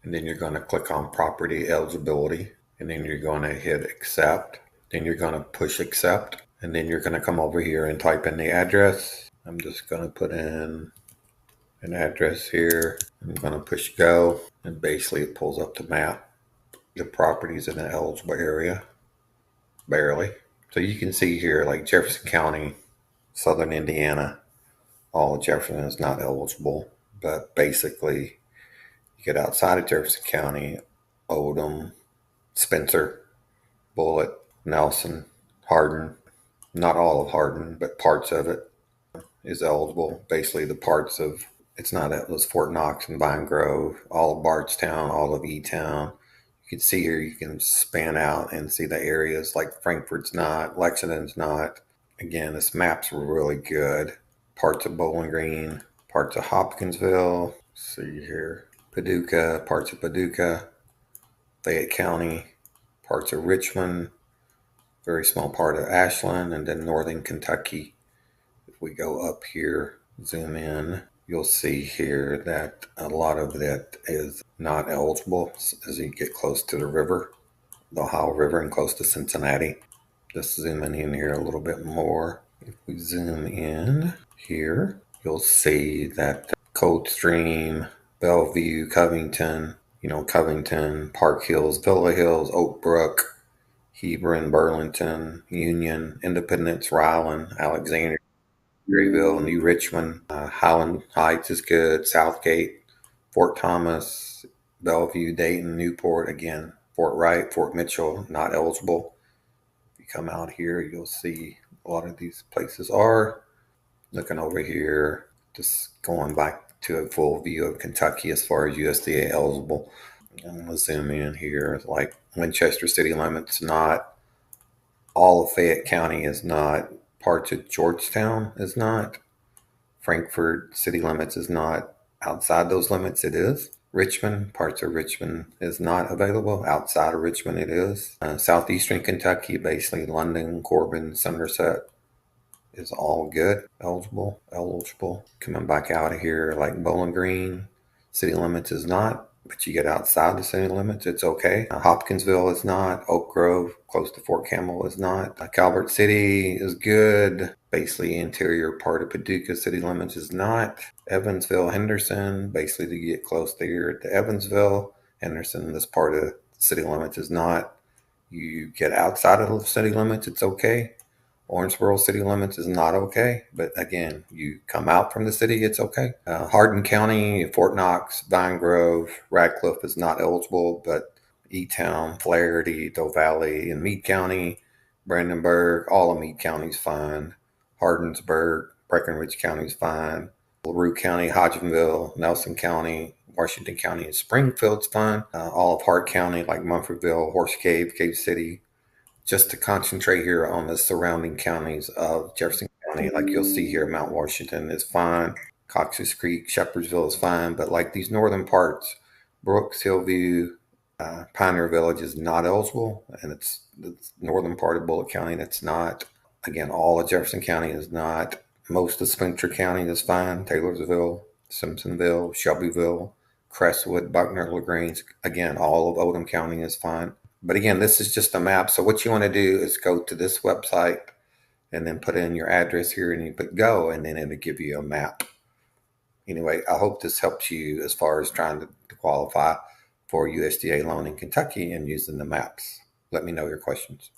and then you're going to click on property eligibility, and then you're going to hit accept. Then you're going to push accept, and then you're going to come over here and type in the address. I'm just going to put in an address here. I'm going to push go, and basically it pulls up the map. The properties in the eligible area, barely. So you can see here, like Jefferson County, Southern Indiana, all of Jefferson is not eligible, but basically you get outside of Jefferson County, Odom, Spencer, Bullitt, Nelson, Hardin, not all of Hardin, but parts of it is eligible. Basically the parts of, it's not, it was Fort Knox and Vine Grove, all of Bardstown, all of E-Town. You can see here, you can span out and see the areas like Frankfurt's not, Lexington's not. Again, this map's really good. Parts of Bowling Green, parts of Hopkinsville, see here, Paducah, parts of Paducah, Fayette County, parts of Richmond, very small part of Ashland, and then northern Kentucky. If we go up here, zoom in, you'll see here that a lot of that is not eligible as you get close to the river, the Ohio River, and close to Cincinnati. Just zooming in here a little bit more. If we zoom in here, you'll see that Coldstream, Bellevue, Covington, Covington, Park Hills, Villa Hills, Oak Brook, Hebron, Burlington, Union, Independence, Ryland, Alexandria, Grayville, New Richmond, Highland Heights is good, Southgate, Fort Thomas, Bellevue, Dayton, Newport, again, Fort Wright, Fort Mitchell, not eligible. If you come out here, you'll see a lot of these places are. Looking over here, just going back to a full view of Kentucky as far as USDA eligible. I'm going to zoom in here, like Winchester city limits, not. All of Fayette County is not. Parts of Georgetown is not. Frankfort city limits is not. Outside those limits it is. Richmond, parts of Richmond is not available. Outside of Richmond it is. Southeastern Kentucky, basically London, Corbin, Somerset is all good. Eligible. Coming back out of here, like Bowling Green, city limits is not. But you get outside the city limits, it's okay. Hopkinsville is not. Oak Grove, close to Fort Campbell, is not. Calvert City is good. Basically, interior part of Paducah city limits is not. Evansville, Henderson, basically to get close there to Evansville. Henderson, this part of city limits is not. You get outside of the city limits, it's okay. Owensboro city limits is not okay, but again, you come out from the city, it's okay. Hardin County, Fort Knox, Vine Grove, Radcliffe is not eligible, but E-Town, Flaherty, Doe Valley, and Meade County, Brandenburg, all of Meade County is fine. Hardinsburg, Breckenridge County is fine. LaRue County, Hodgenville, Nelson County, Washington County, and Springfield's fine. All of Hart County, like Munfordville, Horse Cave, Cave City. Just to concentrate here on the surrounding counties of Jefferson County, like you'll see here, Mount Washington is fine. Cox's Creek, Shepherdsville is fine, but like these northern parts, Brooks, Hillview, Pioneer Village is not eligible, and it's the northern part of Bullitt County that's not. Again, all of Jefferson County is not. Most of Spencer County is fine. Taylorsville, Simpsonville, Shelbyville, Crestwood, Buckner, LaGrange. Again, all of Odom County is fine. But again, this is just a map. So what you want to do is go to this website and then put in your address here and you put go, and then it'll give you a map. Anyway, I hope this helps you as far as trying to qualify for USDA loan in Kentucky and using the maps. Let me know your questions.